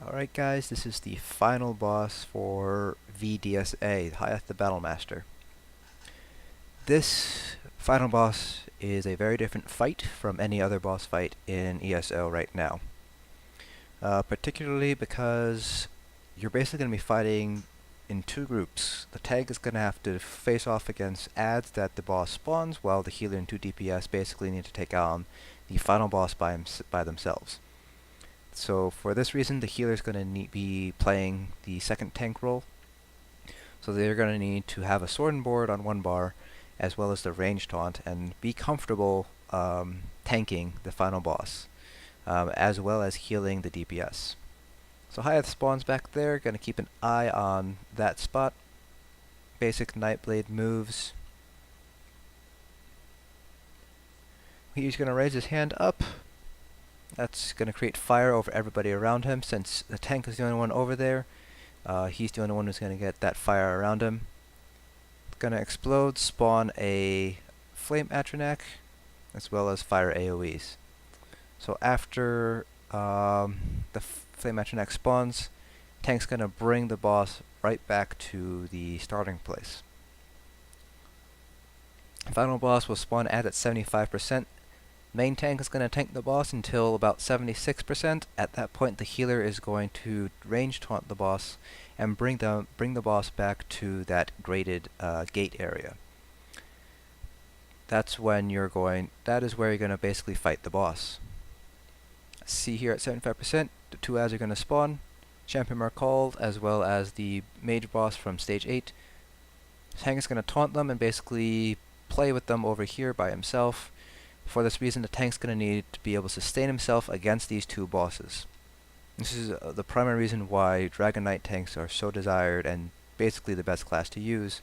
Alright guys, this is the final boss for vDSA, Hyeth the Battle Master. This final boss is a very different fight from any other boss fight in ESO right now. Particularly because you're basically going to be fighting in two groups. The tank is going to have to face off against adds that the boss spawns, while the healer and 2 DPS basically need to take on the final boss by themselves. So for this reason, the healer is going to be playing the second tank role. So they're going to need to have a sword and board on one bar, as well as the range taunt, and be comfortable tanking the final boss, as well as healing the DPS. So Hyeth spawns back there, going to keep an eye on that spot. Basic Nightblade moves. He's going to raise his hand up. That's going to create fire over everybody around him. Since the tank is the only one over there, he's the only one who's going to get that fire around him. It's going to explode, spawn a flame atronach, as well as fire AoEs. So after the flame atronach spawns, tank's going to bring the boss right back to the starting place. Final boss will spawn at 75%. Main tank is going to tank the boss until about 76%. At that point, the healer is going to range taunt the boss and bring the boss back to that graded gate area. That is where you're going to basically fight the boss. See here at 75%, the two adds are going to spawn. Champion are called, as well as the mage boss from stage 8. Tank is going to taunt them and basically play with them over here by himself. For this reason, the tank's going to need to be able to sustain himself against these two bosses. This is the primary reason why Dragon Knight tanks are so desired and basically the best class to use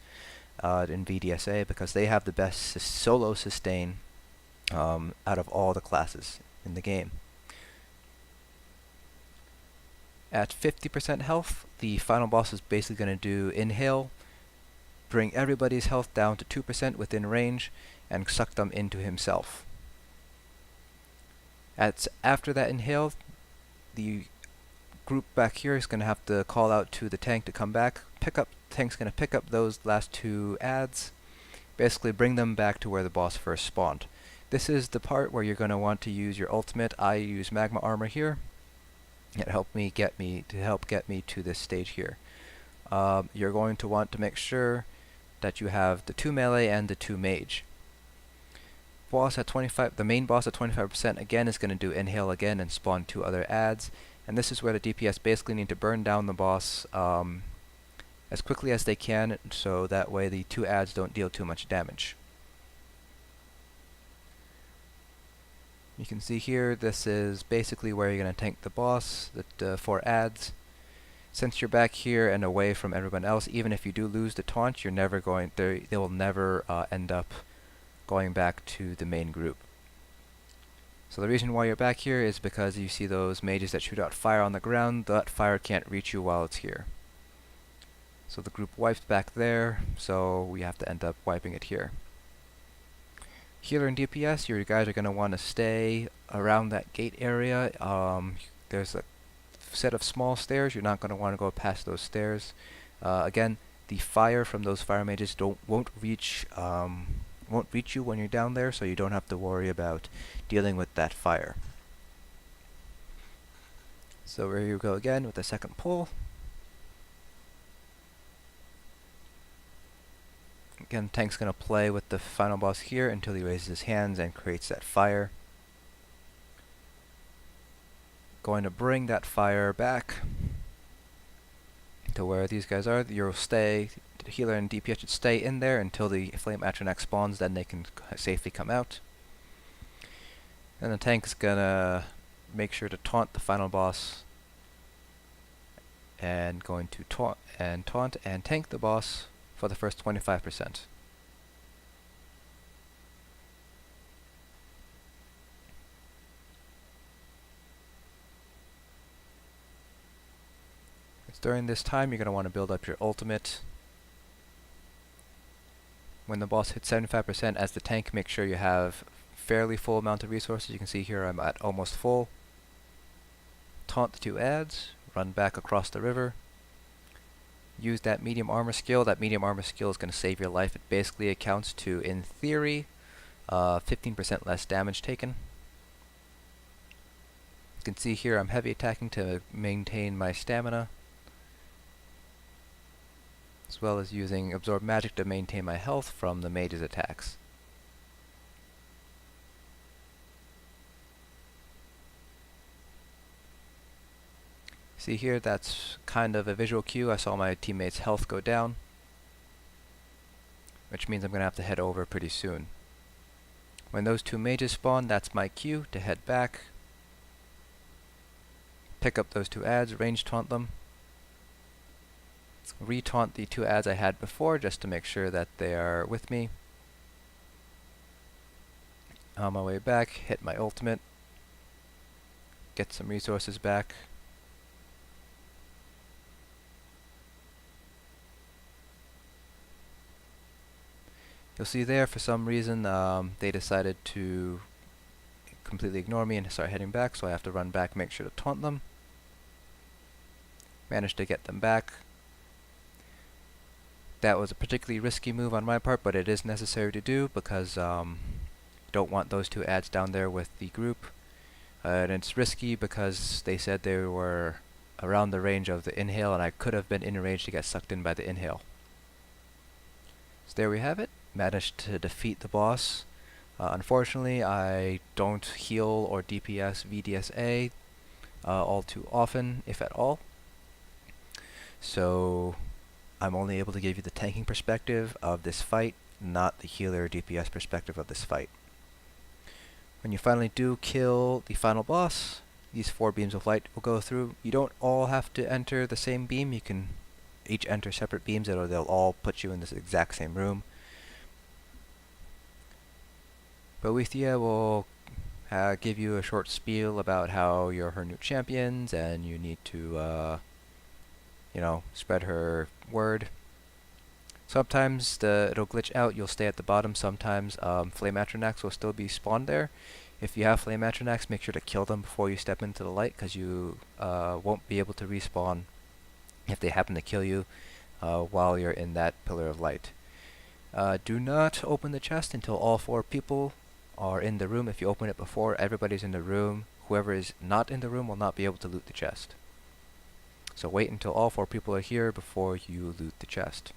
in vDSA, because they have the best solo sustain out of all the classes in the game. At 50% health, the final boss is basically going to do Inhale, bring everybody's health down to 2% within range, and suck them into himself. After that Inhale, the group back here is going to have to call out to the tank to come back. Tank's going to pick up those last two adds, basically bring them back to where the boss first spawned. This is the part where you're going to want to use your ultimate. I use Magma Armor here. It helped me get me to this stage here. You're going to want to make sure that you have the 2 melee and the 2 mage. The main boss at 25% again is going to do Inhale again and spawn 2 other adds, and this is where the DPS basically need to burn down the boss as quickly as they can, so that way the 2 adds don't deal too much damage. You can see here, this is basically where you're going to tank the boss, the 4 adds. Since you're back here and away from everyone else, even if you do lose the taunt, they will never end up going back to the main group. So the reason why you're back here is because you see those mages that shoot out fire on the ground. That fire can't reach you while it's here. So the group wipes back there, so we have to end up wiping it here. Healer and DPS, your guys are going to want to stay around that gate area. There's a set of small stairs. You're not going to want to go past those stairs. Again, the fire from those fire mages won't reach you when you're down there, so you don't have to worry about dealing with that fire. So here you go again with the second pull. Again, tank's going to play with the final boss here until he raises his hands and creates that fire. Going to bring that fire back to where these guys are. You'll stay. The healer and DPS should stay in there until the flame atronach spawns, then they can safely come out. And the tank's gonna make sure to taunt the final boss, and going to taunt and tank the boss for the first 25%. It's during this time you're going to want to build up your ultimate. When the boss hits 75% as the tank, make sure you have fairly full amount of resources. You can see here I'm at almost full. Taunt the 2 adds, run back across the river, use that medium armor skill. That medium armor skill is going to save your life. It basically accounts to, in theory, 15% less damage taken. You can see here I'm heavy attacking to maintain my stamina, as well as using Absorb Magic to maintain my health from the mage's attacks. See here, that's kind of a visual cue. I saw my teammate's health go down, which means I'm going to have to head over pretty soon. When those two mages spawn, that's my cue to head back, pick up those two adds, range taunt them, re-taunt the two adds I had before just to make sure that they are with me. On my way back, hit my ultimate, get some resources back. You'll see there, for some reason, they decided to completely ignore me and start heading back, so I have to run back, make sure to taunt them. Managed to get them back. That was a particularly risky move on my part, but it is necessary to do because don't want those two adds down there with the group. And it's risky because they said they were around the range of the inhale, and I could have been in range to get sucked in by the inhale. So there we have it. Managed to defeat the boss. Unfortunately, I don't heal or DPS vDSA all too often, if at all. So I'm only able to give you the tanking perspective of this fight, not the healer or DPS perspective of this fight. When you finally do kill the final boss, these 4 beams of light will go through. You don't all have to enter the same beam. You can each enter separate beams, or they'll all put you in this exact same room. Boethia will give you a short spiel about how you're her new champions and you need to, spread her word. Sometimes it'll glitch out, you'll stay at the bottom. Sometimes flame atronachs will still be spawned there. If you have flame atronachs, make sure to kill them before you step into the light, because you won't be able to respawn if they happen to kill you while you're in that pillar of light. Do not open the chest until all 4 people are in the room. If you open it before everybody's in the room, whoever is not in the room will not be able to loot the chest. So wait until all 4 people are here before you loot the chest.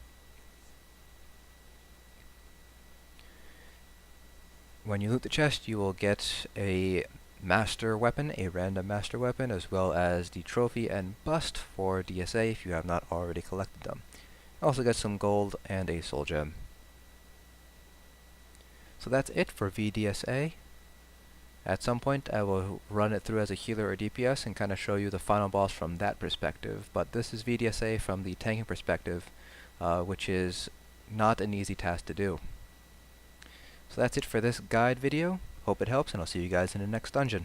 When you loot the chest, you will get a master weapon, a random master weapon, as well as the trophy and bust for DSA if you have not already collected them. Also get some gold and a soul gem. So that's it for vDSA. At some point I will run it through as a healer or DPS and kind of show you the final boss from that perspective, but this is vDSA from the tanking perspective, which is not an easy task to do. So that's it for this guide video. Hope it helps, and I'll see you guys in the next dungeon.